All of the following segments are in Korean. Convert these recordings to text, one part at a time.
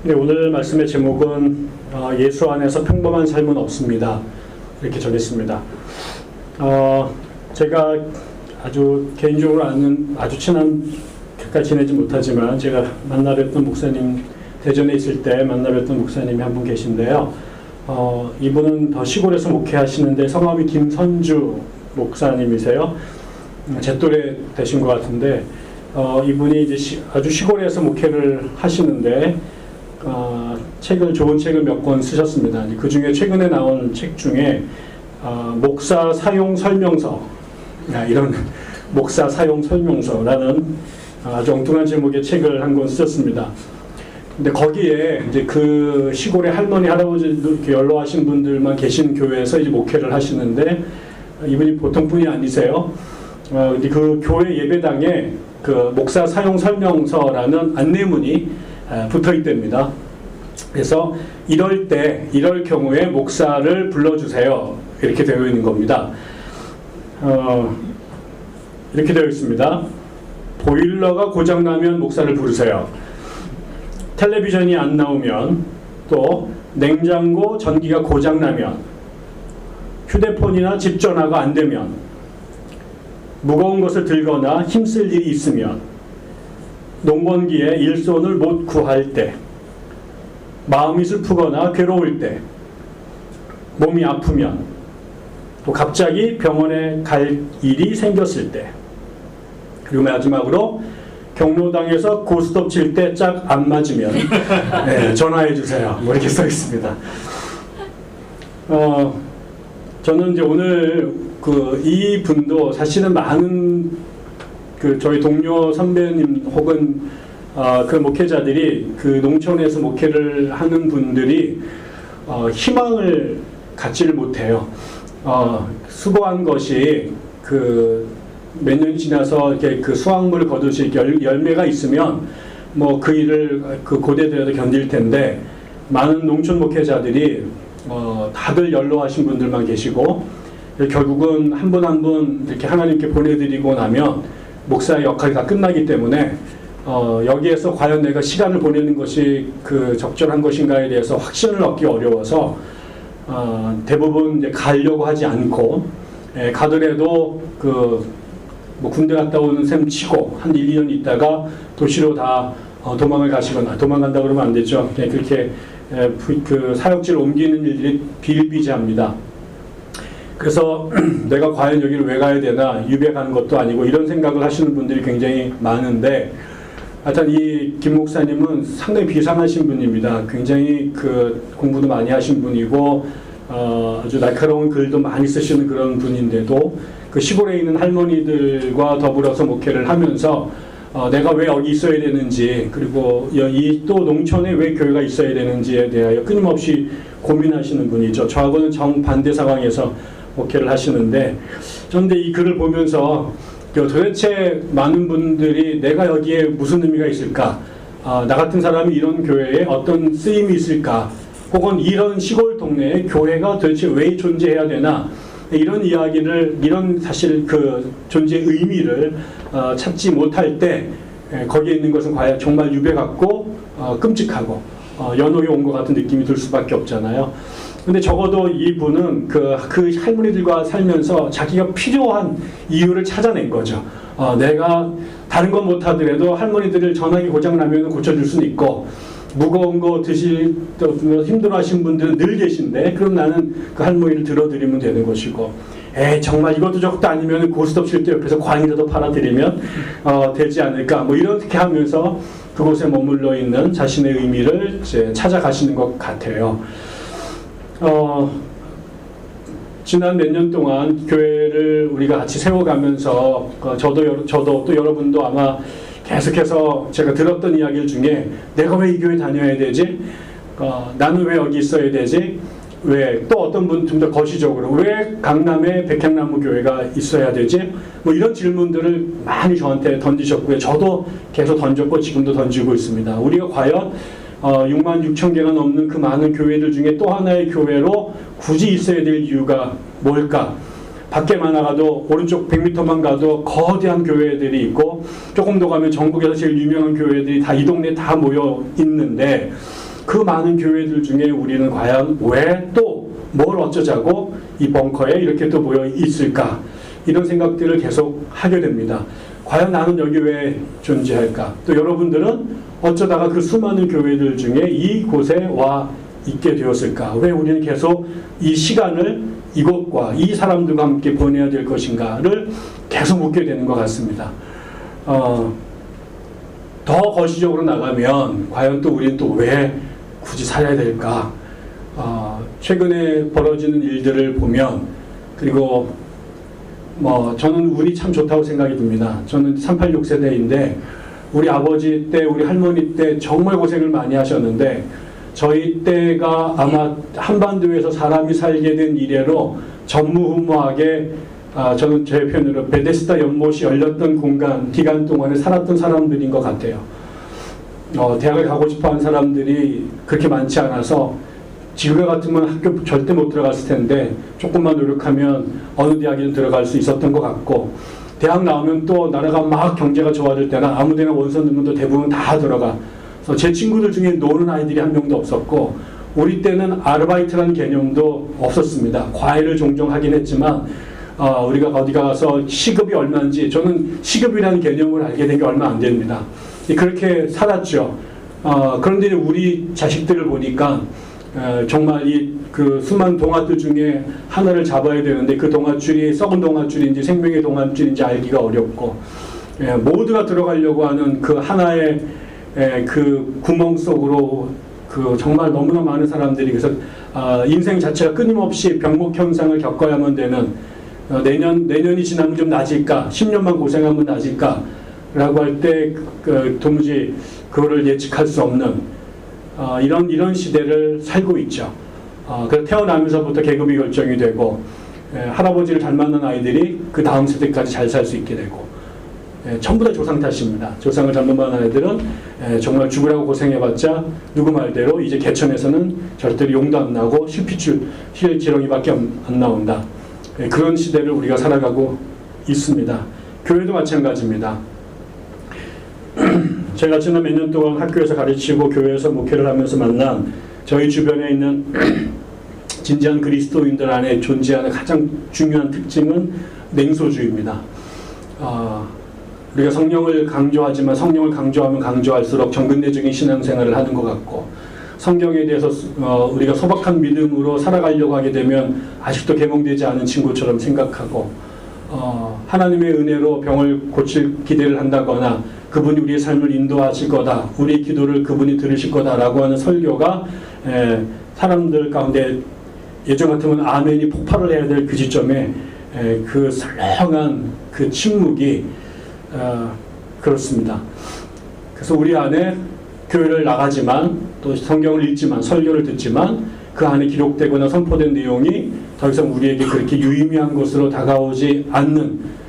네, 오늘 말씀의 제목은 예수 안에서 평범한 삶은 없습니다. 이렇게 정했습니다. 제가 아주 개인적으로 아는 아주 친한 가까이 지내지 못하지만 제가 만나 뵀던 목사님, 대전에 있을 때 만나 뵀던 목사님이 한 분 계신데요. 이분은 더 시골에서 목회하시는데 성함이 김선주 목사님이세요. 제 또래 되신 것 같은데 이분이 이제 아주 시골에서 목회를 하시는데 좋은 책을 몇 권 쓰셨습니다. 그 중에 최근에 나온 책 중에 목사 사용 설명서, 이런 목사 사용 설명서라는 아주 엉뚱한 제목의 책을 한 권 쓰셨습니다. 근데 거기에 이제 그 시골의 할머니, 할아버지 이렇게 연로하신 분들만 계신 교회에서 이제 목회를 하시는데 이분이 보통 분이 아니세요. 그 교회 예배당에 그 목사 사용 설명서라는 안내문이 붙어 있답니다. 그래서 이럴 경우에 목사를 불러주세요. 이렇게 되어 있는 겁니다. 이렇게 되어 있습니다. 보일러가 고장나면 목사를 부르세요. 텔레비전이 안 나오면, 또 냉장고 전기가 고장나면, 휴대폰이나 집 전화가 안 되면, 무거운 것을 들거나 힘쓸 일이 있으면, 농번기에 일손을 못 구할 때, 마음이 슬프거나 괴로울 때, 몸이 아프면, 또 갑자기 병원에 갈 일이 생겼을 때, 그리고 마지막으로 경로당에서 고스톱 칠 때 짝 안 맞으면 전화해 주세요. 뭐 이렇게 써 있습니다. 저는 이제 오늘 이 분도 사실은 많은 저희 동료 선배님 혹은 그 목회자들이 그 농촌에서 목회를 하는 분들이 희망을 갖지를 못해요. 수고한 것이 몇 년이 지나서 이렇게 그 수확물을 거두시 열매가 있으면 뭐 그 일을 고되더라도 견딜 텐데, 많은 농촌 목회자들이 다들 연로하신 분들만 계시고 결국은 한 분 한 분 이렇게 하나님께 보내드리고 나면 목사의 역할이 다 끝나기 때문에 여기에서 과연 내가 시간을 보내는 것이 적절한 것인가에 대해서 확신을 얻기 어려워서 대부분 이제 가려고 하지 않고, 가더라도 뭐 군대 갔다 오는 셈 치고 한 1, 2년 있다가 도시로 다 도망을 가시거나, 도망간다 그러면 안 되죠. 그렇게 사역지를 옮기는 일들이 비일비재합니다. 그래서 내가 과연 여기를 왜 가야 되나, 유배 가는 것도 아니고 이런 생각을 하시는 분들이 굉장히 많은데, 하여튼 이 김 목사님은 상당히 비상하신 분입니다. 굉장히 공부도 많이 하신 분이고 아주 날카로운 글도 많이 쓰시는 그런 분인데도 그 시골에 있는 할머니들과 더불어서 목회를 하면서 내가 왜 여기 있어야 되는지, 그리고 또 농촌에 왜 교회가 있어야 되는지에 대하여 끊임없이 고민하시는 분이죠. 저하고는 정반대 상황에서 목회를 하시는데, 그런데 이 글을 보면서 도대체 많은 분들이 내가 여기에 무슨 의미가 있을까? 나 같은 사람이 이런 교회에 어떤 쓰임이 있을까? 혹은 이런 시골 동네에 교회가 도대체 왜 존재해야 되나? 이런 이야기를, 이런 사실 존재의 의미를 찾지 못할 때 거기에 있는 것은 과연 정말 유배 같고 끔찍하고 연옥이 온 것 같은 느낌이 들 수밖에 없잖아요. 근데 적어도 이분은 그 할머니들과 살면서 자기가 필요한 이유를 찾아낸 거죠. 내가 다른 건 못하더라도 할머니들을 전화기 고장나면 고쳐줄 수는 있고, 무거운 거 힘들어하시는 분들은 늘 계신데, 그럼 나는 그 할머니를 들어드리면 되는 것이고, 정말 이것도 저것도 아니면 고스톱 칠 때 옆에서 광이라도 팔아드리면 되지 않을까, 뭐 이렇게 하면서 그곳에 머물러 있는 자신의 의미를 이제 찾아가시는 것 같아요. 지난 몇 년 동안 교회를 우리가 같이 세워가면서 저도 또 여러분도 아마 계속해서 제가 들었던 이야기들 중에, 내가 왜 이 교회 다녀야 되지? 나는 왜 여기 있어야 되지? 왜 또 어떤 분 좀 더 거시적으로 왜 강남에 백향나무 교회가 있어야 되지? 뭐 이런 질문들을 많이 저한테 던지셨고요. 저도 계속 던졌고 지금도 던지고 있습니다. 우리가 과연 6만 6천 개가 넘는 그 많은 교회들 중에 또 하나의 교회로 굳이 있어야 될 이유가 뭘까? 밖에만 나가도 오른쪽 100m만 가도 거대한 교회들이 있고, 조금 더 가면 전국에서 제일 유명한 교회들이 다 이 동네에 다 모여 있는데, 그 많은 교회들 중에 우리는 과연 왜 또 뭘 어쩌자고 이 벙커에 이렇게 또 모여 있을까? 이런 생각들을 계속 하게 됩니다. 과연 나는 여기 왜 존재할까? 또 여러분들은 어쩌다가 그 수많은 교회들 중에 이곳에 와 있게 되었을까? 왜 우리는 계속 이 시간을 이곳과 이 사람들과 함께 보내야 될 것인가를 계속 묻게 되는 것 같습니다. 더 거시적으로 나가면 과연 또 우리는 또 왜 굳이 살아야 될까? 최근에 벌어지는 일들을 보면, 그리고 저는 운이 참 좋다고 생각이 듭니다. 저는 386 세대인데 우리 아버지 때, 우리 할머니 때 정말 고생을 많이 하셨는데 저희 때가 아마 한반도에서 사람이 살게 된 이래로 전무후무하게 저는 제 표현으로 베데스다 연못이 열렸던 기간 동안에 살았던 사람들인 것 같아요. 대학을 가고 싶어하는 사람들이 그렇게 많지 않아서 지금 같으면 학교 절대 못 들어갔을 텐데 조금만 노력하면 어느 대학이든 들어갈 수 있었던 것 같고, 대학 나오면 또 나라가 막 경제가 좋아질 때나 아무 데나 원서 넣으면 또 대부분 다 들어가. 그래서 제 친구들 중에 노는 아이들이 한 명도 없었고, 우리 때는 아르바이트라는 개념도 없었습니다. 과외를 종종 하긴 했지만 우리가 어디 가서 시급이 얼마인지, 저는 시급이라는 개념을 알게 된 게 얼마 안 됩니다. 그렇게 살았죠. 그런데 우리 자식들을 보니까 정말 그 수많은 동아줄 중에 하나를 잡아야 되는데 그 동아줄이 썩은 동아줄인지 생명의 동아줄인지 알기가 어렵고, 모두가 들어가려고 하는 그 하나의 그 구멍 속으로 그 정말 너무나 많은 사람들이, 그래서 인생 자체가 끊임없이 병목 현상을 겪어야만 되는, 내년이 지나면 좀 나아질까, 10년만 고생하면 나아질까 라고 할 때 도무지 그거를 예측할 수 없는 이런 시대를 살고 있죠. 그래서 태어나면서부터 계급이 결정이 되고, 할아버지를 잘 만난 아이들이 그 다음 세대까지 잘 살 수 있게 되고, 전부 다 조상 탓입니다. 조상을 잘못 만난 아이들은 정말 죽으라고 고생해봤자 누구 말대로 이제 개천에서는 절대로 용도 안 나고 실지렁이밖에 안 나온다. 그런 시대를 우리가 살아가고 있습니다. 교회도 마찬가지입니다. 제가 지난 몇 년 동안 학교에서 가르치고 교회에서 목회를 하면서 만난 저희 주변에 있는 진지한 그리스도인들 안에 존재하는 가장 중요한 특징은 냉소주의입니다. 우리가 성령을 강조하지만 성령을 강조하면 강조할수록 정근대적인 신앙생활을 하는 것 같고, 성경에 대해서 우리가 소박한 믿음으로 살아가려고 하게 되면 아직도 계몽되지 않은 친구처럼 생각하고, 하나님의 은혜로 병을 고칠 기대를 한다거나 그분이 우리의 삶을 인도하실 거다, 우리의 기도를 그분이 들으실 거다라고 하는 설교가 사람들 가운데 예전 같으면 아멘이 폭발을 해야 될 그 시점에 그 설렁한 그 침묵이 그렇습니다. 그래서 우리 안에 교회를 나가지만 또 성경을 읽지만 설교를 듣지만 그 안에 기록되거나 선포된 내용이 더 이상 우리에게 그렇게 유의미한 것으로 다가오지 않는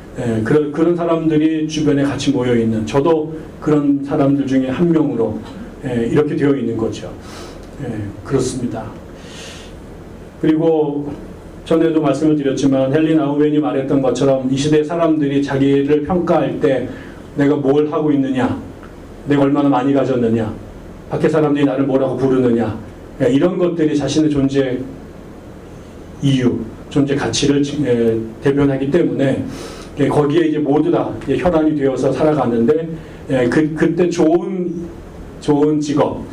그런 사람들이 주변에 같이 모여있는, 저도 그런 사람들 중에 한 명으로 이렇게 되어 있는 거죠. 그렇습니다. 그리고 전에도 말씀을 드렸지만 헨리 나우멘이 말했던 것처럼 이 시대 사람들이 자기를 평가할 때 내가 뭘 하고 있느냐, 내가 얼마나 많이 가졌느냐, 밖에 사람들이 나를 뭐라고 부르느냐, 이런 것들이 자신의 존재 이유, 존재 가치를 대변하기 때문에 거기에 이제 모두 다 혈안이 되어서 살아가는데, 그때 좋은 직업,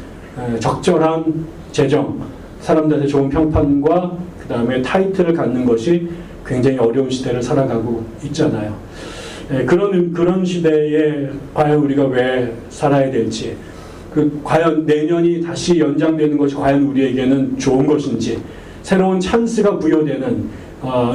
적절한 재정, 사람들한테 좋은 평판과 그 다음에 타이틀을 갖는 것이 굉장히 어려운 시대를 살아가고 있잖아요. 그런 시대에 과연 우리가 왜 살아야 될지, 과연 내년이 다시 연장되는 것이 과연 우리에게는 좋은 것인지, 새로운 찬스가 부여되는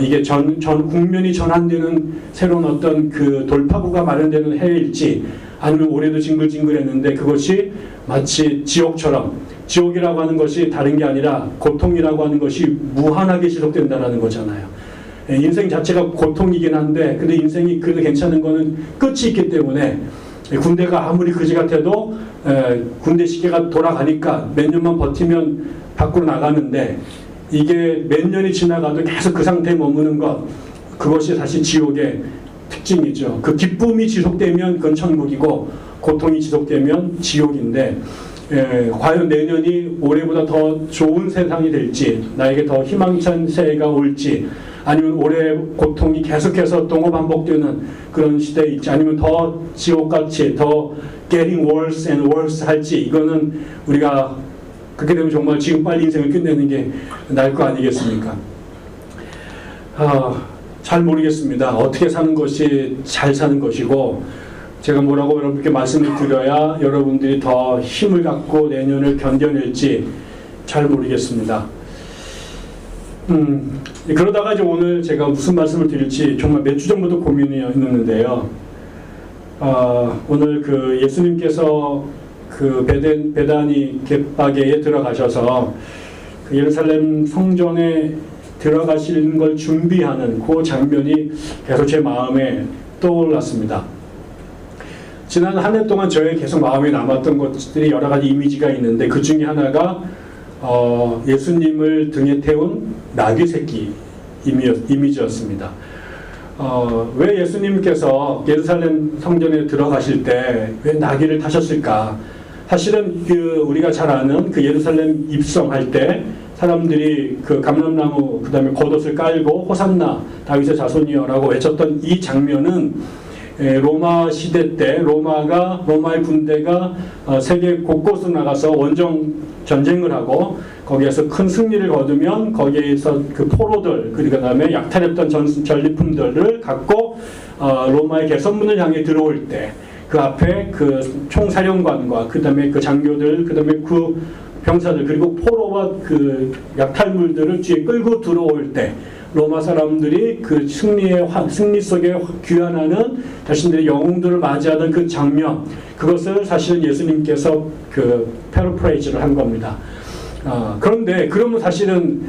이게 전 국면이 전환되는 새로운 어떤 그 돌파구가 마련되는 해일지, 아니면 올해도 징글징글했는데 그것이 마치 지옥처럼, 지옥이라고 하는 것이 다른 게 아니라 고통이라고 하는 것이 무한하게 지속된다는 거잖아요. 인생 자체가 고통이긴 한데, 근데 인생이 그래도 괜찮은 거는 끝이 있기 때문에, 군대가 아무리 그지 같아도 군대 시계가 돌아가니까 몇 년만 버티면 밖으로 나가는데, 이게 몇 년이 지나가도 계속 그 상태에 머무는 것, 그것이 사실 지옥의 특징이죠. 그 기쁨이 지속되면 그건 천국이고 고통이 지속되면 지옥인데, 과연 내년이 올해보다 더 좋은 세상이 될지, 나에게 더 희망찬 새해가 올지, 아니면 올해 고통이 계속해서 또 반복되는 그런 시대에 있지, 아니면 더 지옥같이 더 getting worse and worse 할지, 이거는 우리가 그렇게 되면 정말 지금 빨리 인생을 끝내는 게 나을 거 아니겠습니까? 잘 모르겠습니다. 어떻게 사는 것이 잘 사는 것이고, 제가 뭐라고 여러분께 말씀을 드려야 여러분들이 더 힘을 갖고 내년을 견뎌낼지 잘 모르겠습니다. 그러다가 이제 오늘 제가 무슨 말씀을 드릴지 정말 몇 주 전부터 고민이 있는데요. 오늘 그 예수님께서 그 베다니 갯바게에 들어가셔서 그 예루살렘 성전에 들어가시는 걸 준비하는 그 장면이 계속 제 마음에 떠올랐습니다. 지난 한 해 동안 저의 계속 마음에 남았던 것들이 여러 가지 이미지가 있는데, 그 중에 하나가 예수님을 등에 태운 나귀 새끼 이미지였습니다. 왜 예수님께서 예루살렘 성전에 들어가실 때 왜 나귀를 타셨을까? 사실은 우리가 잘 아는 그 예루살렘 입성할 때 사람들이 그 감람나무 그다음에 겉옷을 깔고 호산나 다윗의 자손이여라고 외쳤던 이 장면은 로마 시대 때 로마의 군대가 세계 곳곳으로 나가서 원정 전쟁을 하고 거기에서 큰 승리를 거두면 거기에서 그 포로들 그리고 그다음에 약탈했던 전리품들을 갖고 로마의 개선문을 향해 들어올 때 그 앞에 그 총사령관과 그다음에 그 장교들 그다음에 그 병사들 그리고 포로와 그 약탈물들을 뒤에 끌고 들어올 때 로마 사람들이 그 승리 속에 귀환하는 자신들의 영웅들을 맞이하던 그 장면, 그것을 사실은 예수님께서 그 패러프레이즈를 한 겁니다. 그런데 그러면 사실은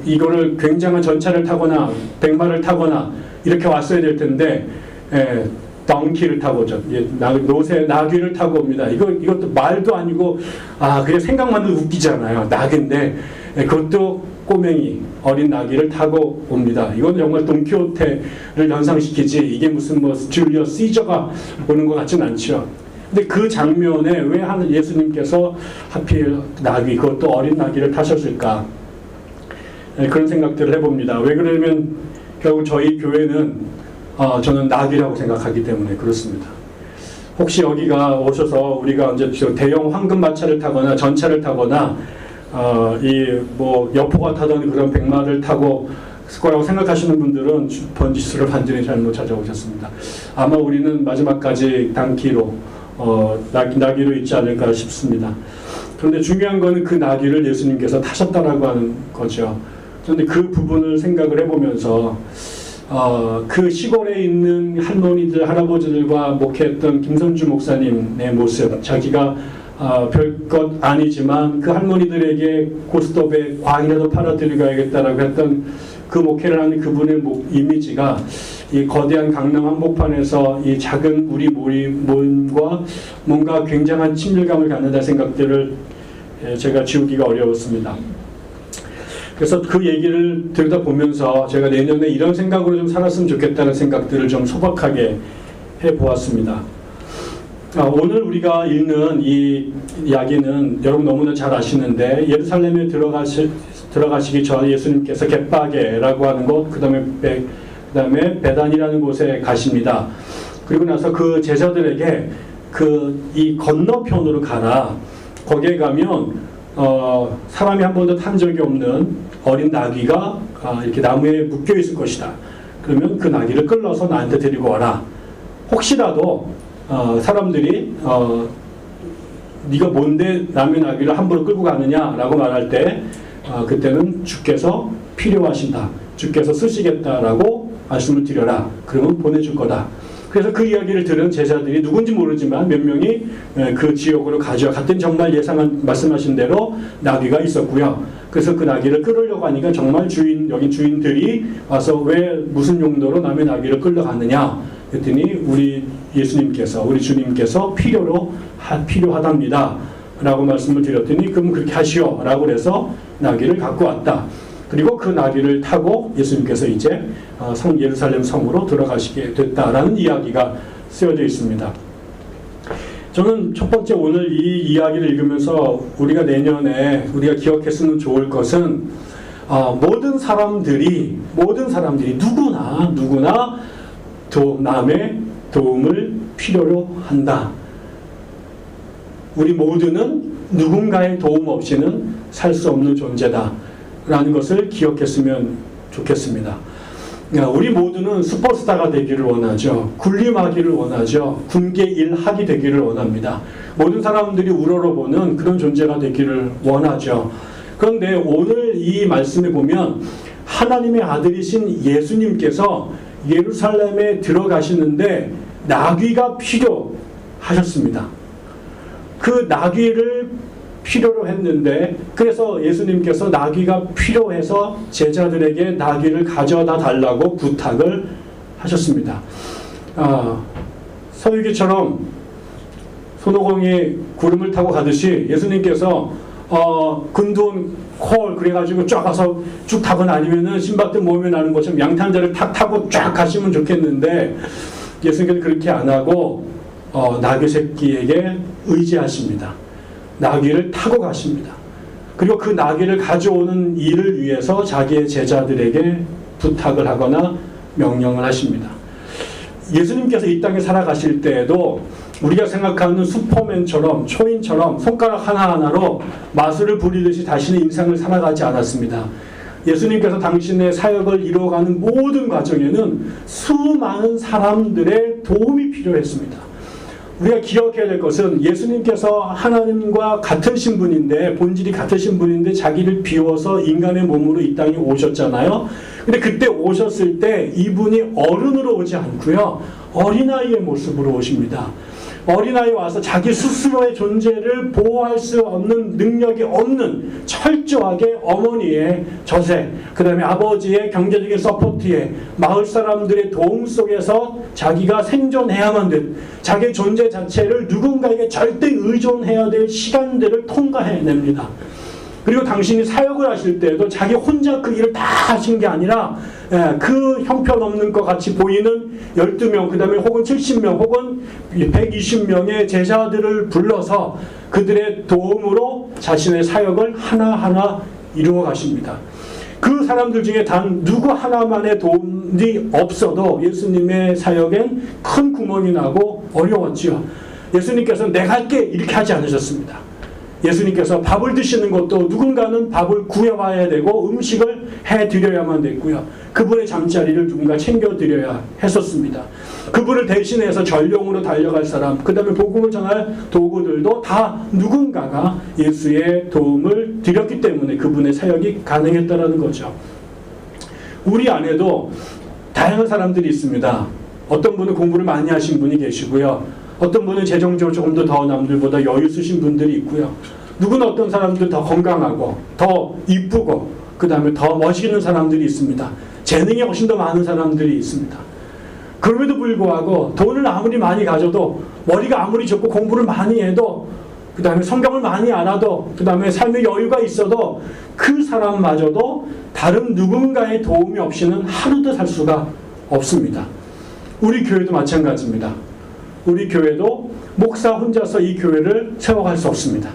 이거를 굉장한 전차를 타거나 백마를 타거나 이렇게 왔어야 될 텐데 덩키를 타고 나귀를 타고 옵니다. 이것도 말도 아니고 그냥 생각만 해도 웃기잖아요. 나귀인데 그것도 꼬맹이 어린 나귀를 타고 옵니다. 이건 정말 돈키호테를 연상시키지 이게 무슨 줄리어스 시저가 오는 것 같진 않죠. 근데 그 장면에 왜 예수님께서 하필 나귀, 그것도 어린 나귀를 타셨을까? 그런 생각들을 해봅니다. 왜 그러냐면 결국 저희 교회는 저는 나귀라고 생각하기 때문에 그렇습니다. 혹시 여기가 오셔서 우리가 언제 대형 황금 마차를 타거나 전차를 타거나 여포가 타던 그런 백마를 타고 거라고 생각하시는 분들은 번지수를 완전히 잘못 찾아오셨습니다. 아마 우리는 마지막까지 단키로 나귀로 있지 않을까 싶습니다. 그런데 중요한 거는 그 나귀를 예수님께서 타셨다라고 하는 거죠. 그런데 그 부분을 생각을 해보면서 그 시골에 있는 할머니들, 할아버지들과 목회했던 김선주 목사님의 모습, 자기가 별것 아니지만 그 할머니들에게 고스톱에 과일이라도 팔아드리고 가야겠다라고 했던 그 목회를 하는 그분의 이미지가 이 거대한 강남 한복판에서 이 작은 우리 모임과 뭔가 굉장한 친밀감을 갖는다는 생각들을 제가 지우기가 어려웠습니다. 그래서 그 얘기를 들여다보면서 제가 내년에 이런 생각으로 좀 살았으면 좋겠다는 생각들을 좀 소박하게 해보았습니다. 오늘 우리가 읽는 이 이야기는 여러분 너무나 잘 아시는데, 예루살렘에 들어가시기 전 예수님께서 갯바게라고 하는 곳, 그 다음에 베단이라는 곳에 가십니다. 그리고 나서 그 제자들에게 이 건너편으로 가라. 거기에 가면 사람이 한 번도 탄 적이 없는 어린 나귀가 이렇게 나무에 묶여 있을 것이다. 그러면 그 나귀를 끌러서 나한테 데리고 와라. 혹시라도 사람들이 네가 뭔데 남의 나귀를 함부로 끌고 가느냐라고 말할 때 그때는 주께서 필요하신다, 주께서 쓰시겠다라고 말씀을 드려라. 그러면 보내줄 거다. 그래서 그 이야기를 들은 제자들이 누군지 모르지만 몇 명이 그 지역으로 갔더니 정말 말씀하신 대로 나귀가 있었고요. 그래서 그 나귀를 끌으려고 하니까 정말 여기 주인들이 와서 왜 무슨 용도로 남의 나귀를 끌려가느냐 그랬더니 우리 주님께서 필요하답니다 라고 말씀을 드렸더니 그럼 그렇게 하시오 라고 해서 나귀를 갖고 왔다. 그리고 그 나귀를 타고 예수님께서 이제 예루살렘 성으로 들어가시게 됐다라는 이야기가 쓰여져 있습니다. 저는 첫 번째 오늘 이 이야기를 읽으면서 우리가 내년에 우리가 기억했으면 좋을 것은 모든 사람들이 누구나 남의 도움을 필요로 한다. 우리 모두는 누군가의 도움 없이는 살 수 없는 존재다 라는 것을 기억했으면 좋겠습니다. 우리 모두는 슈퍼스타가 되기를 원하죠. 군림하기를 원하죠. 군계 일학이 되기를 원합니다. 모든 사람들이 우러러보는 그런 존재가 되기를 원하죠. 그런데 오늘 이 말씀에 보면 하나님의 아들이신 예수님께서 예루살렘에 들어가시는데 나귀가 필요하셨습니다. 그 나귀를 필요로 했는데, 그래서 예수님께서 나귀가 필요해서 제자들에게 나귀를 가져다 달라고 부탁을 하셨습니다. 서유기처럼 손오공이 구름을 타고 가듯이 예수님께서 근두운 콜 그래가지고 쫙 가서 쭉 타거나 아니면은 신밧드 모임에 나는 것처럼 양탄자를 탁 타고 쫙 가시면 좋겠는데, 예수님께서 그렇게 안 하고 나귀 새끼에게 의지하십니다. 나귀를 타고 가십니다. 그리고 그 나귀를 가져오는 일을 위해서 자기의 제자들에게 부탁을 하거나 명령을 하십니다. 예수님께서 이 땅에 살아가실 때에도 우리가 생각하는 슈퍼맨처럼, 초인처럼 손가락 하나하나로 마술을 부리듯이 자신의 인생을 살아가지 않았습니다. 예수님께서 당신의 사역을 이루어가는 모든 과정에는 수많은 사람들의 도움이 필요했습니다. 우리가 기억해야 될 것은 예수님께서 하나님과 같은 신분인데, 본질이 같은 신분인데 자기를 비워서 인간의 몸으로 이 땅에 오셨잖아요. 근데 그때 오셨을 때 이분이 어른으로 오지 않고요, 어린아이의 모습으로 오십니다. 어린아이 와서 자기 스스로의 존재를 보호할 수 없는 능력이 없는 철저하게 어머니의 저세, 그 다음에 아버지의 경제적인 서포트에 마을 사람들의 도움 속에서 자기가 생존해야만 된, 자기의 존재 자체를 누군가에게 절대 의존해야 될 시간들을 통과해냅니다. 그리고 당신이 사역을 하실 때에도 자기 혼자 그 일을 다 하신 게 아니라 그 형편없는 것 같이 보이는 12명, 그 다음에 혹은 70명, 혹은 120명의 제자들을 불러서 그들의 도움으로 자신의 사역을 하나하나 이루어 가십니다. 그 사람들 중에 단 누구 하나만의 도움이 없어도 예수님의 사역엔 큰 구멍이 나고 어려웠지요. 예수님께서는 내가 할게 이렇게 하지 않으셨습니다. 예수님께서 밥을 드시는 것도 누군가는 밥을 구해와야 되고 음식을 해드려야만 됐고요. 그분의 잠자리를 누군가 챙겨드려야 했었습니다. 그분을 대신해서 전령으로 달려갈 사람, 그 다음에 복음을 전할 도구들도 다 누군가가 예수의 도움을 드렸기 때문에 그분의 사역이 가능했다는 거죠. 우리 안에도 다양한 사람들이 있습니다. 어떤 분은 공부를 많이 하신 분이 계시고요. 어떤 분은 재정적으로 조금 더 남들보다 여유 있으신 분들이 있고요. 누구는 어떤 사람들 더 건강하고 더 이쁘고 그 다음에 더 멋있는 사람들이 있습니다. 재능이 훨씬 더 많은 사람들이 있습니다. 그럼에도 불구하고 돈을 아무리 많이 가져도, 머리가 아무리 좋고 공부를 많이 해도, 그 다음에 성경을 많이 알아도, 그 다음에 삶의 여유가 있어도 그 사람마저도 다른 누군가의 도움이 없이는 하루도 살 수가 없습니다. 우리 교회도 마찬가지입니다. 우리 교회도 목사 혼자서 이 교회를 세워갈 수 없습니다.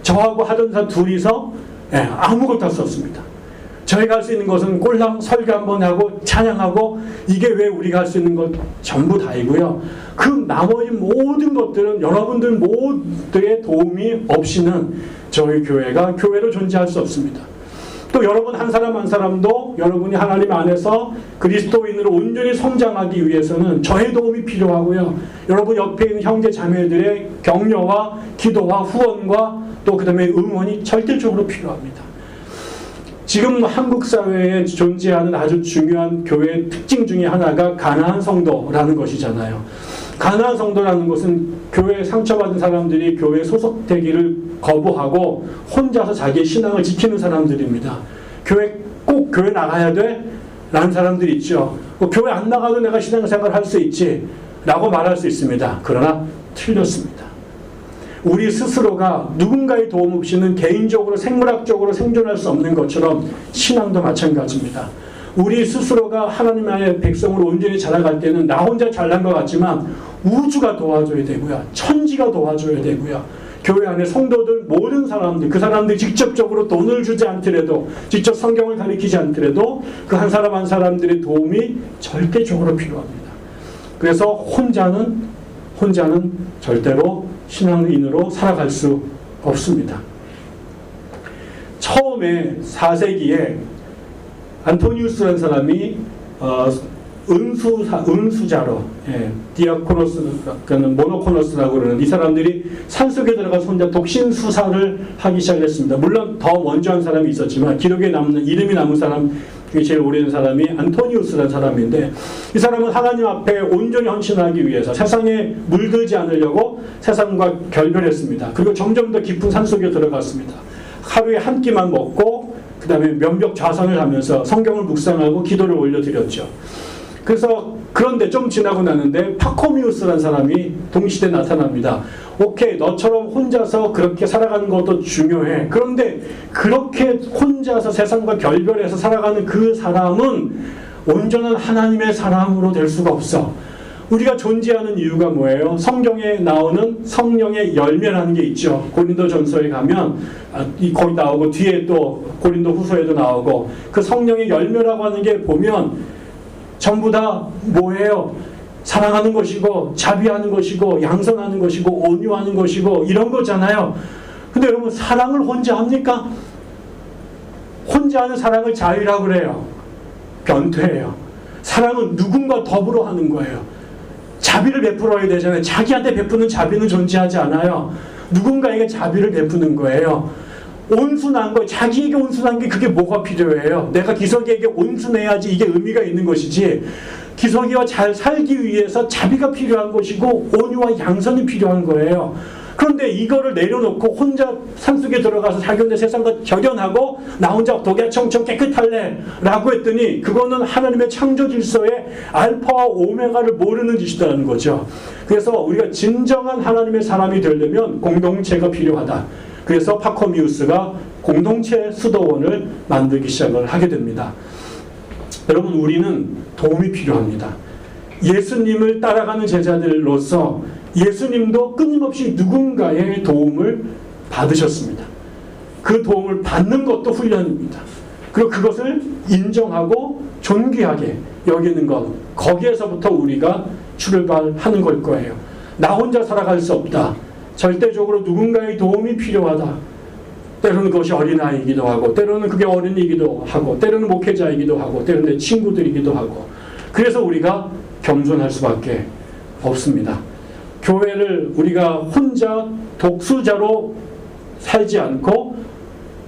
저하고 하던 사람 둘이서 아무것도 할 수 없습니다. 저희가 할 수 있는 것은 꼴랑 설교 한번 하고 찬양하고, 이게 왜 우리가 할 수 있는 것 전부 다이고요. 그 나머지 모든 것들은 여러분들 모두의 도움이 없이는 저희 교회가 교회로 존재할 수 없습니다. 또 여러분 한 사람 한 사람도 여러분이 하나님 안에서 그리스도인으로 온전히 성장하기 위해서는 저의 도움이 필요하고요. 여러분 옆에 있는 형제 자매들의 격려와 기도와 후원과 또 그 다음에 응원이 절대적으로 필요합니다. 지금 한국 사회에 존재하는 아주 중요한 교회의 특징 중에 하나가 가나안 성도라는 것이잖아요. 가나안 성도라는 것은 교회에 상처받은 사람들이 교회에 소속되기를 거부하고 혼자서 자기의 신앙을 지키는 사람들입니다. 꼭 교회 나가야 돼? 라는 사람들이 있죠. 교회 안 나가도 내가 신앙생활 할 수 있지 라고 말할 수 있습니다. 그러나 틀렸습니다. 우리 스스로가 누군가의 도움 없이는 개인적으로 생물학적으로 생존할 수 없는 것처럼 신앙도 마찬가지입니다. 우리 스스로가 하나님의 백성으로 온전히 자라갈 때는 나 혼자 잘난 것 같지만 우주가 도와줘야 되고요. 천지가 도와줘야 되고요. 교회 안에 성도들 모든 사람들, 그 사람들이 직접적으로 돈을 주지 않더라도, 직접 성경을 가르치지 않더라도 그 한 사람 한 사람들의 도움이 절대적으로 필요합니다. 그래서 혼자는 절대로 신앙인으로 살아갈 수 없습니다. 처음에 4세기에 안토니우스라는 사람이 은수자로, 디아코노스, 모노코노스라고 그러는 이 사람들이 산속에 들어가서 혼자 독신 수사를 하기 시작했습니다. 물론 더 먼저 한 사람이 있었지만 기록에 남는, 이름이 남은 사람 중에 제일 오래된 사람이 안토니우스라는 사람인데, 이 사람은 하나님 앞에 온전히 헌신하기 위해서 세상에 물들지 않으려고 세상과 결별했습니다. 그리고 점점 더 깊은 산속에 들어갔습니다. 하루에 한 끼만 먹고 그 다음에 면벽 좌선을 하면서 성경을 묵상하고 기도를 올려드렸죠. 그래서 그런데 좀 지나고 나는데 파코미우스라는 사람이 동시대에 나타납니다. 오케이, 너처럼 혼자서 그렇게 살아가는 것도 중요해. 그런데 그렇게 혼자서 세상과 결별해서 살아가는 그 사람은 온전한 하나님의 사람으로 될 수가 없어. 우리가 존재하는 이유가 뭐예요? 성경에 나오는 성령의 열매라는 게 있죠. 고린도전서에 가면 거기 나오고 뒤에 또 고린도후서에도 나오고, 그 성령의 열매라고 하는 게 보면 전부 다 뭐예요? 사랑하는 것이고 자비하는 것이고 양선하는 것이고 온유하는 것이고 이런 거잖아요. 근데 여러분, 사랑을 혼자 합니까? 혼자 하는 사랑을 자유라고 그래요. 변태예요. 사랑은 누군가 더불어 하는 거예요. 자비를 베풀어야 되잖아요. 자기한테 베푸는 자비는 존재하지 않아요. 누군가에게 자비를 베푸는 거예요. 온순한 거, 자기에게 온순한 게 그게 뭐가 필요해요? 내가 기석이에게 온순해야지 이게 의미가 있는 것이지, 기석이와 잘 살기 위해서 자비가 필요한 것이고 온유와 양선이 필요한 거예요. 그런데 이거를 내려놓고 혼자 산속에 들어가서 자기 혼자 세상과 결연하고 나 혼자 독야청청 깨끗할래 라고 했더니 그거는 하나님의 창조 질서의 알파와 오메가를 모르는 짓이라는 거죠. 그래서 우리가 진정한 하나님의 사람이 되려면 공동체가 필요하다. 그래서 파코미우스가 공동체 수도원을 만들기 시작을 하게 됩니다. 여러분, 우리는 도움이 필요합니다. 예수님을 따라가는 제자들로서 예수님도 끊임없이 누군가의 도움을 받으셨습니다. 그 도움을 받는 것도 훈련입니다. 그리고 그것을 인정하고 존귀하게 여기는 것, 거기에서부터 우리가 출발하는 걸 거예요. 나 혼자 살아갈 수 없다. 절대적으로 누군가의 도움이 필요하다. 때로는 그것이 어린아이이기도 하고, 때로는 그게 어른이기도 하고, 때로는 목회자이기도 하고, 때로는 내 친구들이기도 하고. 그래서 우리가 겸손할 수밖에 없습니다. 교회를 우리가 혼자 독수자로 살지 않고,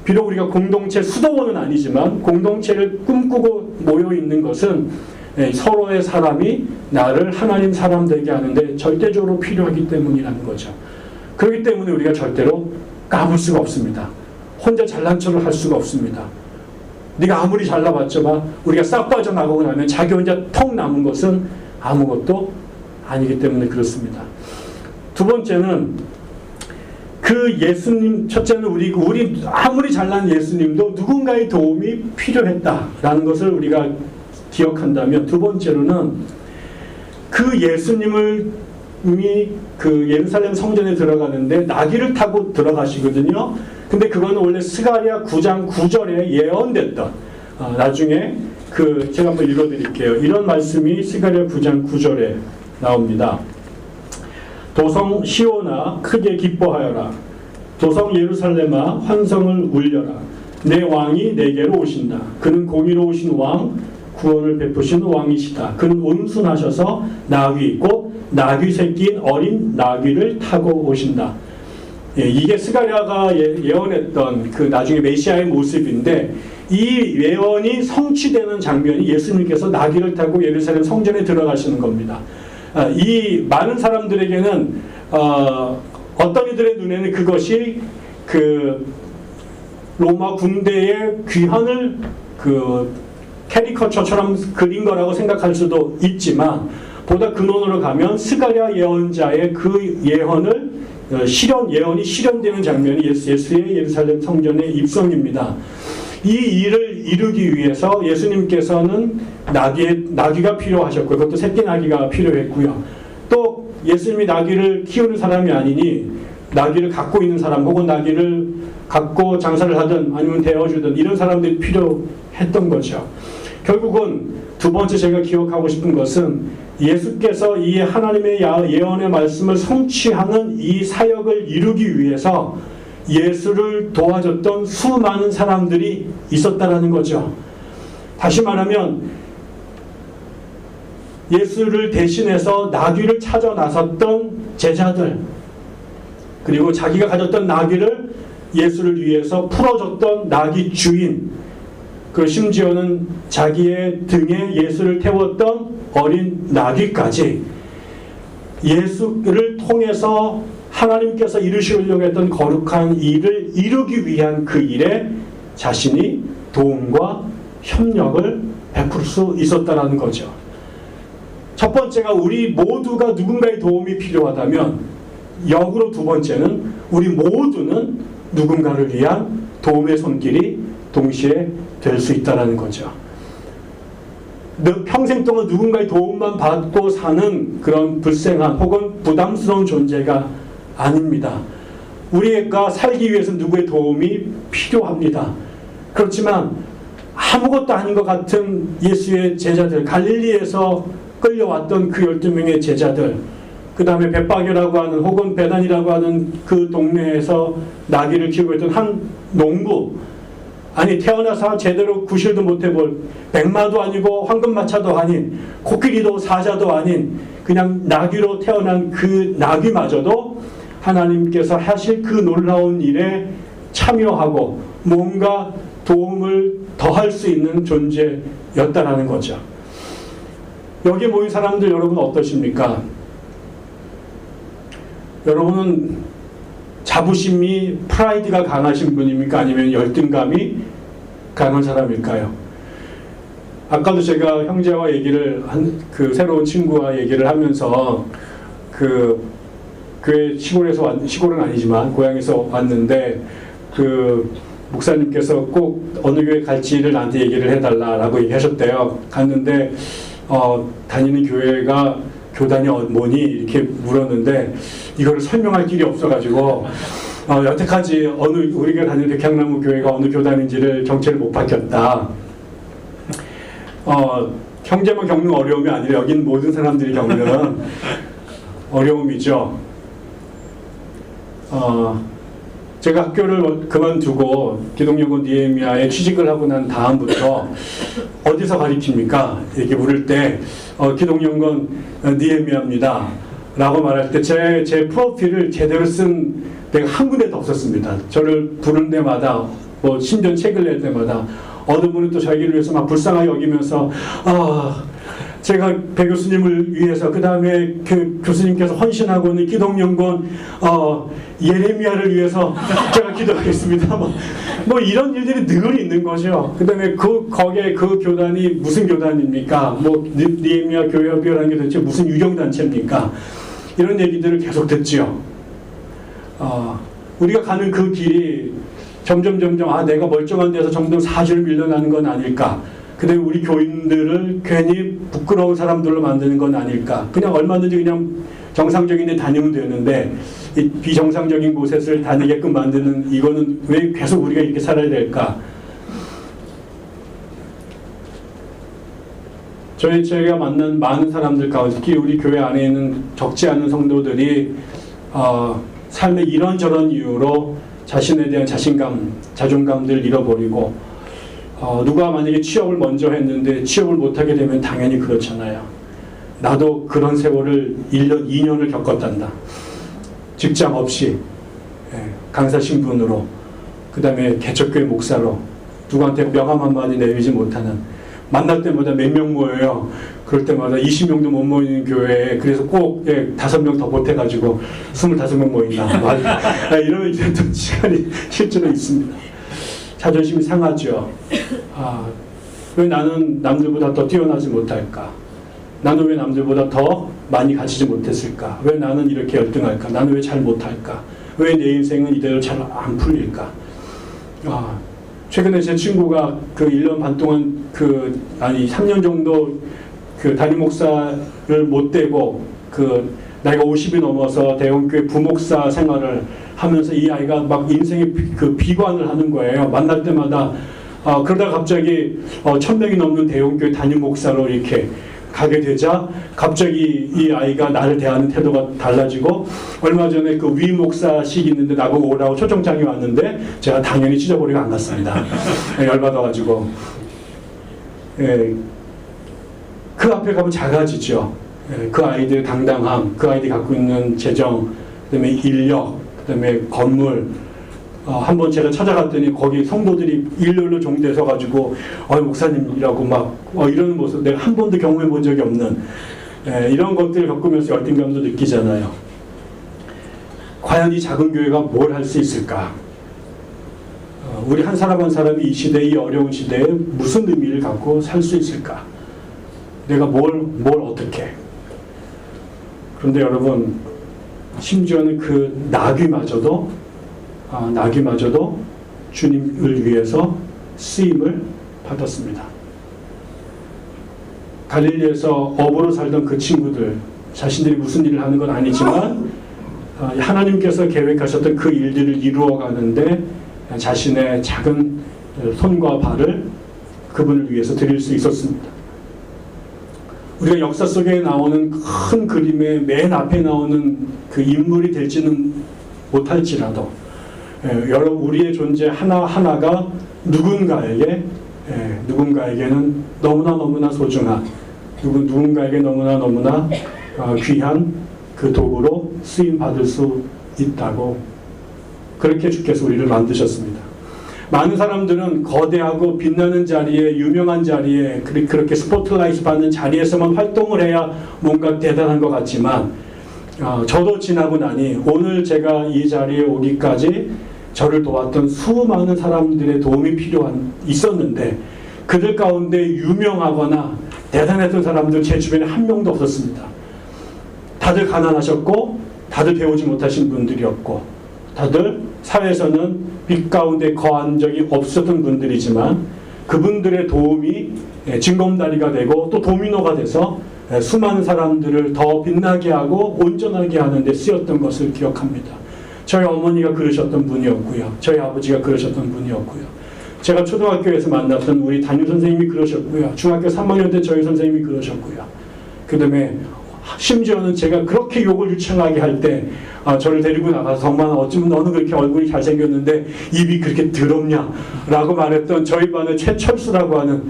비록 우리가 공동체 수도원은 아니지만 공동체를 꿈꾸고 모여있는 것은 서로의 사람이 나를 하나님 사람 되게 하는데 절대적으로 필요하기 때문이라는 거죠. 그렇기 때문에 우리가 절대로 까불 수가 없습니다. 혼자 잘난 척을 할 수가 없습니다. 네가 아무리 잘나봤자 우리가 싹 빠져나가고 나면 자기 혼자 턱 남은 것은 아무것도 아니기 때문에 그렇습니다. 두 번째는 그 예수님, 첫째는 우리 아무리 잘난 예수님도 누군가의 도움이 필요했다라는 것을 우리가 기억한다면, 두 번째로는 그 예수님을 그 예루살렘 성전에 들어가는데 나귀를 타고 들어가시거든요. 근데 그거는 원래 스가랴 9장 9절에 예언됐던, 나중에 제가 한번 읽어드릴게요. 이런 말씀이 스가랴 9장 9절에 나옵니다. 도성 시온아 크게 기뻐하여라. 도성 예루살렘아 환성을 울려라. 내 왕이 내게로 오신다. 그는 공의로우신 왕, 구원을 베푸신 왕이시다. 그는 온순하셔서 나귀 곧 나귀 새끼인 어린 나귀를 타고 오신다. 이게 스가랴가 예언했던 그 나중에 메시아의 모습인데, 이 예언이 성취되는 장면이 예수님께서 나귀를 타고 예루살렘 성전에 들어가시는 겁니다. 이 많은 사람들에게는 어떤 이들의 눈에는 그것이 그 로마 군대의 귀환을 캐리커처처럼 그린 거라고 생각할 수도 있지만, 보다 근원으로 가면 스가랴 예언자의 그 예언을 예언이 실현되는 장면이 예수의 예루살렘 성전의 입성입니다. 이 일을 이루기 위해서 예수님께서는 나귀가 필요하셨고, 그것도 새끼 나귀가 필요했고요. 또 예수님이 나귀를 키우는 사람이 아니니 나귀를 갖고 있는 사람, 혹은 나귀를 갖고 장사를 하든 아니면 대어주든 이런 사람들이 필요했던 거죠. 결국은 두 번째 제가 기억하고 싶은 것은 예수께서 이 하나님의 예언의 말씀을 성취하는 이 사역을 이루기 위해서 예수를 도와줬던 수많은 사람들이 있었다라는 거죠. 다시 말하면 예수를 대신해서 나귀를 찾아 나섰던 제자들, 그리고 자기가 가졌던 나귀를 예수를 위해서 풀어줬던 나귀 주인, 그 심지어는 자기의 등에 예수를 태웠던 어린 나귀까지 예수를 통해서 하나님께서 이루시려고 했던 거룩한 일을 이루기 위한 그 일에 자신이 도움과 협력을 베풀 수 있었다는 거죠. 첫 번째가 우리 모두가 누군가의 도움이 필요하다면, 역으로 두 번째는 우리 모두는 누군가를 위한 도움의 손길이 동시에 될 수 있다는 거죠. 평생 동안 누군가의 도움만 받고 사는 그런 불쌍한 혹은 부담스러운 존재가 아닙니다. 우리가 살기 위해서 누구의 도움이 필요합니다. 그렇지만 아무것도 아닌 것 같은 예수의 제자들, 갈릴리에서 끌려왔던 그 12명의 제자들, 그 다음에 벳바게라고 하는 혹은 베단이라고 하는 그 동네에서 나귀를 키우고 있던 한 농부, 아니 태어나서 제대로 구실도 못해볼 백마도 아니고 황금마차도 아닌 코끼리도 사자도 아닌 그냥 나귀로 태어난 그 나귀마저도 하나님께서 하실 그 놀라운 일에 참여하고 뭔가 도움을 더할 수 있는 존재였다라는 거죠. 여기 모인 사람들 여러분 어떠십니까? 여러분은 자부심이, 프라이드가 강하신 분입니까? 아니면 열등감이 강한 사람일까요? 아까도 제가 형제와 얘기를 그 새로운 친구와 얘기를 하면서 그 교회 시골은 아니지만 고향에서 왔는데 그 목사님께서 꼭 어느 교회 갈지를 나한테 얘기를 해달라라고 얘기하셨대요. 갔는데 다니는 교회가 교단이 뭐니? 이렇게 물었는데 이거를 설명할 길이 없어가지고 여태까지 우리가 다니는 백향나무 교회가 어느 교단인지를 정체를 못 밝혔다. 형제만 겪는 어려움이 아니라 여긴 모든 사람들이 겪는 어려움이죠. 제가 학교를 그만두고 기독연구원 니에미아에 취직을 하고 난 다음부터 어디서 가르칩니까? 이렇게 물을 때 기독연구원 니에미아입니다 라고 말할 때 제 프로필을 제대로 쓴 데가 한 군데도 없었습니다. 저를 부른 데마다 뭐 심지어 책을 낼 때마다 어느 분은 또 자기를 위해서 막 불쌍하게 여기면서 제가 배 교수님을 위해서 그 다음에 그 교수님께서 헌신하고는 기독연구원 예레미야를 위해서 제가 기도하겠습니다. 뭐 이런 일들이 늘 있는 거죠. 그 다음에 거기에 그 교단이 무슨 교단입니까? 뭐 니에미야 교회협의회라는 게 도대체 무슨 유경단체입니까? 이런 얘기들을 계속 듣지요. 우리가 가는 그 길이 점점 내가 멀쩡한 데서 점점 사주를 밀려나는 건 아닐까? 그 다음에 우리 교인들을 괜히 부끄러운 사람들로 만드는 건 아닐까? 그냥 얼마든지 그냥 정상적인 데 다니면 되는데 이 비정상적인 곳에서 다니게끔 만드는 이거는 왜 계속 우리가 이렇게 살아야 될까? 제가 만난 많은 사람들 가운데 특히 우리 교회 안에 있는 적지 않은 성도들이 삶의 이런저런 이유로 자신에 대한 자신감, 자존감들을 잃어버리고 누가 만약에 취업을 먼저 했는데 취업을 못하게 되면 당연히 그렇잖아요. 나도 그런 세월을 1년, 2년을 겪었단다. 직장 없이 강사 신분으로 그 다음에 개척교회 목사로 누구한테 명함 한마디 내리지 못하는, 만날 때마다 몇 명 모여요. 그럴 때마다 20명도 못 모이는 교회에 그래서 꼭 5명 더 보태가지고 25명 모인다. 이러면 이랬던 시간이 실제로 있습니다. 자존심이 상하죠. 왜 나는 남들보다 더 뛰어나지 못할까? 나는 왜 남들보다 더 많이 가지지 못했을까? 왜 나는 이렇게 열등할까? 나는 왜 잘 못할까? 왜 내 인생은 이대로 잘 안 풀릴까? 최근에 제 친구가 그 1년 반 동안 3년 정도 그 담임 목사를 못 되고 나이가 50이 넘어서 대형교회 부목사 생활을 하면서 이 아이가 막 인생의 비관을 하는 거예요. 만날 때마다 그러다 갑자기 1000명이 넘는 대형교회 담임 목사로 이렇게 가게 되자 갑자기 이 아이가 나를 대하는 태도가 달라지고, 얼마 전에 그 위 목사식 있는데 나보고 오라고 초청장이 왔는데 제가 당연히 찢어버리고 안 갔습니다. 열받아가지고. 그 앞에 가면 작아지죠. 그 아이들의 당당함, 그 아이들이 갖고 있는 재정, 그다음에 인력, 그다음에 건물. 한번 제가 찾아갔더니 거기 성도들이 일렬로 종대에 서가지고 목사님이라고 막 이러는 모습 내가 한 번도 경험해 본 적이 없는 이런 것들을 겪으면서 열등감도 느끼잖아요. 과연 이 작은 교회가 뭘 할 수 있을까? 우리 한 사람 한 사람이 이 시대, 이 어려운 시대에 무슨 의미를 갖고 살 수 있을까? 내가 뭘 어떻게? 그런데 여러분, 심지어는 그 나귀마저도 주님을 위해서 쓰임을 받았습니다. 갈릴리에서 어부로 살던 그 친구들, 자신들이 무슨 일을 하는 건 아니지만 하나님께서 계획하셨던 그 일들을 이루어가는데 자신의 작은 손과 발을 그분을 위해서 드릴 수 있었습니다. 우리가 역사 속에 나오는 큰 그림의 맨 앞에 나오는 그 인물이 될지는 못할지라도 여러분, 우리의 존재 하나하나가 누군가에게는 너무나 소중한, 누군가에게 너무나 귀한 그 도구로 쓰임 받을 수 있다고, 그렇게 주께서 우리를 만드셨습니다. 많은 사람들은 거대하고 빛나는 자리에, 유명한 자리에, 그렇게 스포트라이트 받는 자리에서만 활동을 해야 뭔가 대단한 것 같지만, 저도 지나고 나니 오늘 제가 이 자리에 오기까지 저를 도왔던 수많은 사람들의 도움이 있었는데, 그들 가운데 유명하거나 대단했던 사람들 제 주변에 한 명도 없었습니다. 다들 가난하셨고, 다들 배우지 못하신 분들이었고, 다들 사회에서는 빛 가운데 거한 적이 없었던 분들이지만, 그분들의 도움이 징검다리가 되고 또 도미노가 돼서 수많은 사람들을 더 빛나게 하고 온전하게 하는 데 쓰였던 것을 기억합니다. 저희 어머니가 그러셨던 분이었고요. 저희 아버지가 그러셨던 분이었고요. 제가 초등학교에서 만났던 우리 담임 선생님이 그러셨고요. 중학교 3학년 때 저희 선생님이 그러셨고요. 그 다음에 심지어는 제가 그렇게 욕을 유창하게 할 때 저를 데리고 나가서 정말 어쩌면 너는 그렇게 얼굴이 잘생겼는데 입이 그렇게 더럽냐 라고 말했던 저희 반의 최철수라고 하는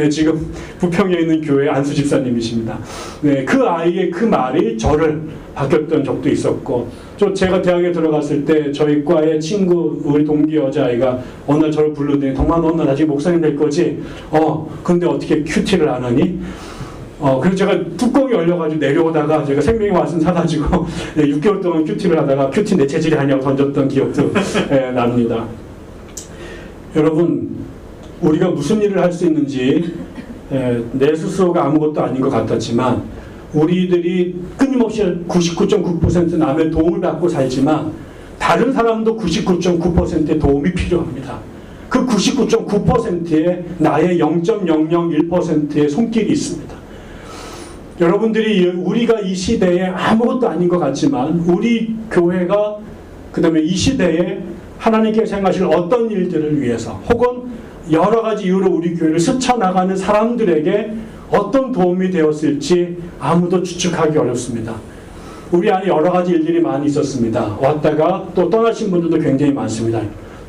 지금 부평에 있는 교회 안수 집사님이십니다. 그 아이의 그 말이 저를 바뀌었던 적도 있었고, 제가 대학에 들어갔을 때 저희 과의 친구, 우리 동기 여자아이가 어느 날 저를 부르더니 정말 너 나중에 목사님 될 거지? 근데 어떻게 큐티를 안 하니? 그래서 제가 뚜껑이 열려가지고 내려오다가 제가 생명의 맛은 사가지고 6개월 동안 큐티를 하다가 큐티 내 체질이 아니냐고 던졌던 기억도 납니다. 여러분, 우리가 무슨 일을 할 수 있는지 내 스스로가 아무것도 아닌 것 같았지만, 우리들이 끊임없이 99.9% 남의 도움을 받고 살지만 다른 사람도 99.9%의 도움이 필요합니다. 그 99.9%에 나의 0.001%의 손길이 있습니다. 여러분들이, 우리가 이 시대에 아무것도 아닌 것 같지만 우리 교회가 그 다음에 이 시대에 하나님께서 행하실 어떤 일들을 위해서, 혹은 여러 가지 이유로 우리 교회를 스쳐나가는 사람들에게 어떤 도움이 되었을지 아무도 추측하기 어렵습니다. 우리 안에 여러 가지 일들이 많이 있었습니다. 왔다가 또 떠나신 분들도 굉장히 많습니다.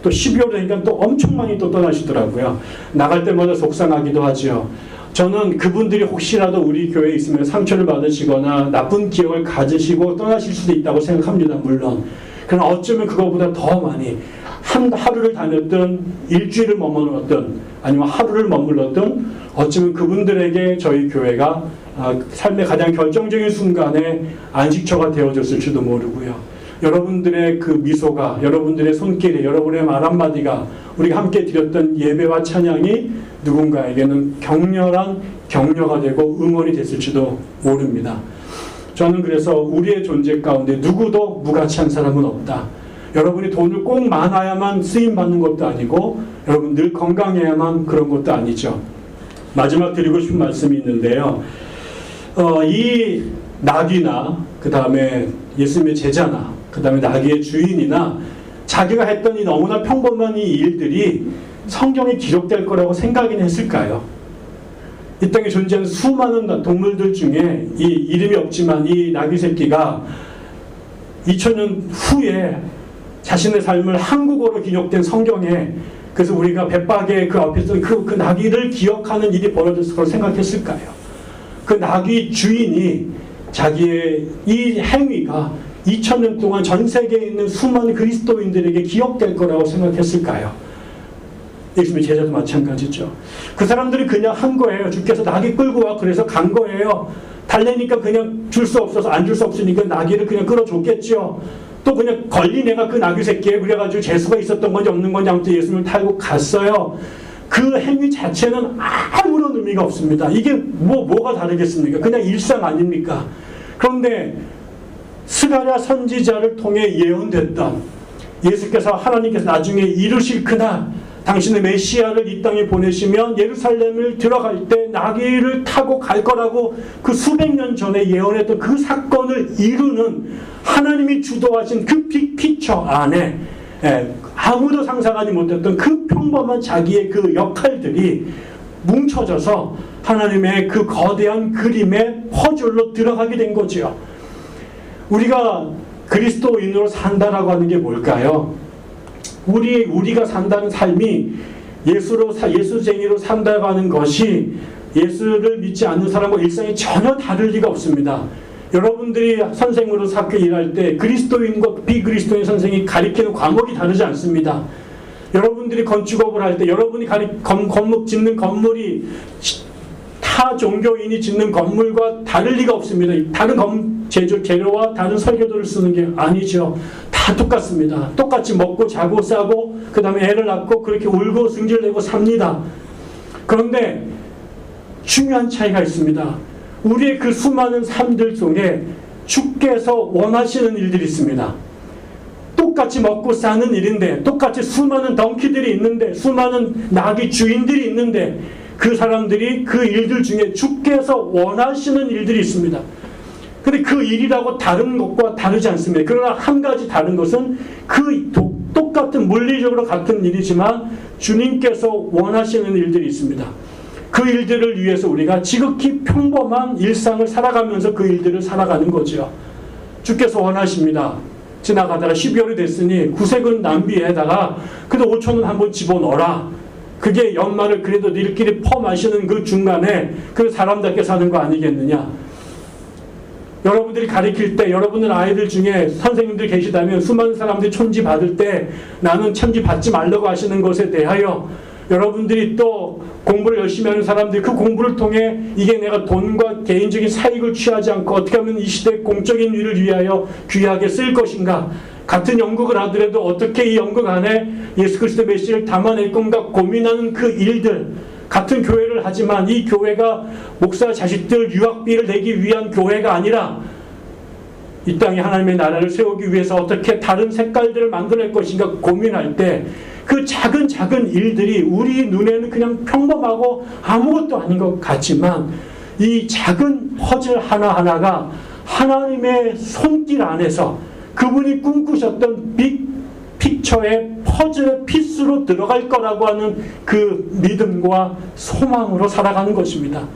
또 12월 되니까 또 엄청 많이 또 떠나시더라고요. 나갈 때마다 속상하기도 하죠. 저는 그분들이 혹시라도 우리 교회에 있으면 상처를 받으시거나 나쁜 기억을 가지시고 떠나실 수도 있다고 생각합니다. 물론. 그러나 어쩌면 그거보다 더 많이 하루를 다녔든 일주일을 머물렀든 아니면 하루를 머물렀든 어쩌면 그분들에게 저희 교회가 삶의 가장 결정적인 순간에 안식처가 되어줬을지도 모르고요. 여러분들의 그 미소가, 여러분들의 손길이, 여러분의 말 한마디가, 우리가 함께 드렸던 예배와 찬양이 누군가에게는 격렬한 격려가 되고 응원이 됐을지도 모릅니다. 저는 그래서 우리의 존재 가운데 누구도 무가치한 사람은 없다. 여러분이 돈을 꼭 많아야만 쓰임받는 것도 아니고 여러분 늘 건강해야만 그런 것도 아니죠. 마지막 드리고 싶은 말씀이 있는데요. 이 나귀나 그 다음에 예수님의 제자나 그 다음에 나귀의 주인이나 자기가 했던 이 너무나 평범한 이 일들이 성경에 기록될 거라고 생각이나 했을까요? 이 땅에 존재하는 수많은 동물들 중에 이 이름이 없지만 이 나귀 새끼가 2000년 후에 자신의 삶을 한국어로 기록된 성경에, 그래서 우리가 벳박의 그 앞에서 그 나귀를 기억하는 일이 벌어졌을 거라고 생각했을까요? 그 나귀 주인이 자기의 이 행위가 2000년 동안 전 세계에 있는 수많은 그리스도인들에게 기억될 거라고 생각했을까요? 예수님의 제자도 마찬가지죠. 그 사람들이 그냥 한 거예요. 주께서 나귀 끌고 와 그래서 간 거예요. 달래니까 그냥 줄 수 없어서 안 줄 수 없으니까 나귀를 그냥 끌어줬겠죠. 또 그냥 걸린 애가 그 나귀 새끼에 그래가지고 재수가 있었던 건지 없는 건지 아무튼 예수님을 타고 갔어요. 그 행위 자체는 아무런 의미가 없습니다. 이게 뭐가 다르겠습니까? 그냥 일상 아닙니까? 그런데 스가랴 선지자를 통해 예언됐던 예수께서 하나님께서 나중에 이루실 그날 당신의 메시아를 이 땅에 보내시면 예루살렘을 들어갈 때 나귀를 타고 갈 거라고 그 수백 년 전에 예언했던 그 사건을 이루는 하나님이 주도하신 그 빅피처 안에 아무도 상상하지 못했던 그 평범한 자기의 그 역할들이 뭉쳐져서 하나님의 그 거대한 그림의 퍼즐로 들어가게 된 거죠. 우리가 그리스도인으로 산다라고 하는 게 뭘까요? 우리가 산다는 삶이 예수쟁이로 산다고 하는 것이 예수를 믿지 않는 사람과 일상이 전혀 다를 리가 없습니다. 여러분들이 선생으로 학교 일할 때 그리스도인과 비그리스도인 선생이 가리키는 과목이 다르지 않습니다. 여러분들이 건축업을 할 때 여러분이 건물 짓는 건물이 타 종교인이 짓는 건물과 다를 리가 없습니다. 다른 재료와 다른 설계도를 쓰는 게 아니죠. 다 똑같습니다. 똑같이 먹고 자고 싸고 그 다음에 애를 낳고 그렇게 울고 승질내고 삽니다. 그런데 중요한 차이가 있습니다. 우리의 그 수많은 삶들 속에 주께서 원하시는 일들이 있습니다. 똑같이 먹고 사는 일인데, 똑같이 수많은 덩키들이 있는데, 수많은 나귀 주인들이 있는데 그 사람들이 그 일들 중에 주께서 원하시는 일들이 있습니다. 근데 그 일이라고 다른 것과 다르지 않습니다. 그러나 한 가지 다른 것은 그 똑같은 물리적으로 같은 일이지만 주님께서 원하시는 일들이 있습니다. 그 일들을 위해서 우리가 지극히 평범한 일상을 살아가면서 그 일들을 살아가는 거죠. 주께서 원하십니다. 지나가다가 12월이 됐으니 구색은 낭비에다가 그래도 5,000원 한번 집어넣어라. 그게 연말을 그래도 너희끼리 퍼 마시는 그 중간에 그 사람답게 사는 거 아니겠느냐. 여러분들이 가르칠 때 여러분들 아이들 중에 선생님들 계시다면 수많은 사람들이 천지 받을 때 나는 천지 받지 말라고 하시는 것에 대하여 여러분들이 또 공부를 열심히 하는 사람들이 그 공부를 통해 이게 내가 돈과 개인적인 사익을 취하지 않고 어떻게 하면 이 시대 공적인 일을 위하여 귀하게 쓸 것인가, 같은 연극을 하더라도 어떻게 이 연극 안에 예수 그리스도의 메시지를 담아낼 건가 고민하는 그 일들, 같은 교회를 하지만 이 교회가 목사 자식들 유학비를 내기 위한 교회가 아니라 이 땅에 하나님의 나라를 세우기 위해서 어떻게 다른 색깔들을 만들어낼 것인가 고민할 때 그 작은 일들이 우리 눈에는 그냥 평범하고 아무것도 아닌 것 같지만 이 작은 퍼즐 하나하나가 하나님의 손길 안에서 그분이 꿈꾸셨던 빅 픽처의 퍼즐의 피스로 들어갈 거라고 하는 그 믿음과 소망으로 살아가는 것입니다.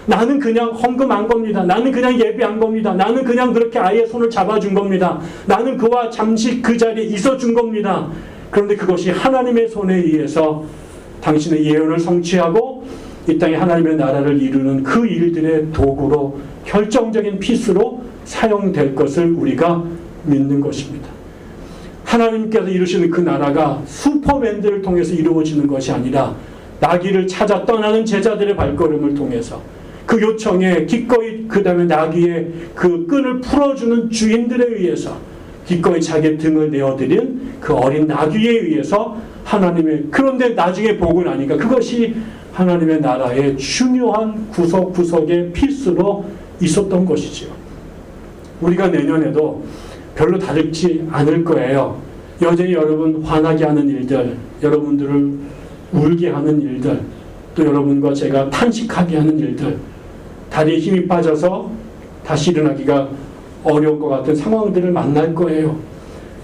나는 그냥 헌금한 겁니다. 나는 그냥 예배한 겁니다. 나는 그냥 그렇게 아이의 손을 잡아준 겁니다. 나는 그와 잠시 그 자리에 있어준 겁니다. 그런데 그것이 하나님의 손에 의해서 당신의 예언을 성취하고 이 땅에 하나님의 나라를 이루는 그 일들의 도구로 결정적인 피스로 사용될 것을 우리가 믿는 것입니다. 하나님께서 이루시는 그 나라가 슈퍼맨들을 통해서 이루어지는 것이 아니라 나귀를 찾아 떠나는 제자들의 발걸음을 통해서 그 요청에 기꺼이 그 다음에 나귀의 그 끈을 풀어주는 주인들에 의해서 기꺼이 자기의 등을 내어드린 그 어린 나귀에 의해서 하나님의, 그런데 나중에 보고 나니까 그것이 하나님의 나라의 중요한 구석구석의 필수로 있었던 것이죠. 우리가 내년에도 별로 다르지 않을 거예요. 여전히 여러분 화나게 하는 일들, 여러분들을 울게 하는 일들, 또 여러분과 제가 탄식하게 하는 일들, 다리에 힘이 빠져서 다시 일어나기가 어려울 것 같은 상황들을 만날 거예요.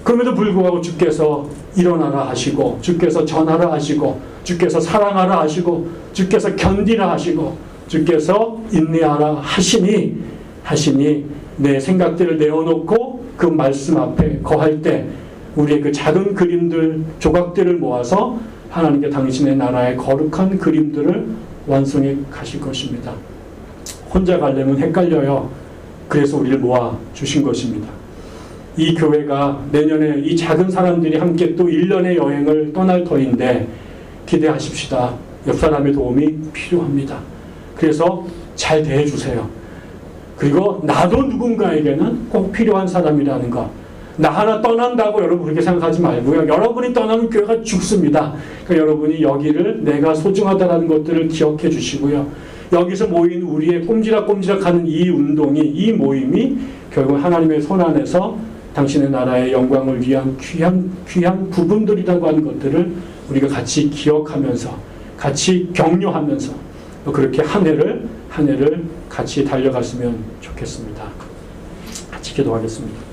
그럼에도 불구하고 주께서 일어나라 하시고, 주께서 전하라 하시고, 주께서 사랑하라 하시고, 주께서 견디라 하시고, 주께서 인내하라 하시니 내 생각들을 내어놓고 그 말씀 앞에 거할 때 우리의 그 작은 그림들, 조각들을 모아서 하나님께 당신의 나라의 거룩한 그림들을 완성해 가실 것입니다. 혼자 가려면 헷갈려요. 그래서 우리를 모아 주신 것입니다. 이 교회가 내년에 이 작은 사람들이 함께 또 1년의 여행을 떠날 터인데 기대하십시다. 옆 사람의 도움이 필요합니다. 그래서 잘 대해주세요. 그리고 나도 누군가에게는 꼭 필요한 사람이라는 것. 나 하나 떠난다고 여러분 그렇게 생각하지 말고요. 여러분이 떠나면 교회가 죽습니다. 그러니까 여러분이 여기를 내가 소중하다는 것들을 기억해 주시고요. 여기서 모인 우리의 꼼지락꼼지락하는 이 운동이, 이 모임이 결국 하나님의 손 안에서 당신의 나라의 영광을 위한 귀한 부분들이라고 하는 것들을 우리가 같이 기억하면서, 같이 격려하면서 그렇게 한 해를 같이 달려갔으면 좋겠습니다. 같이 기도하겠습니다.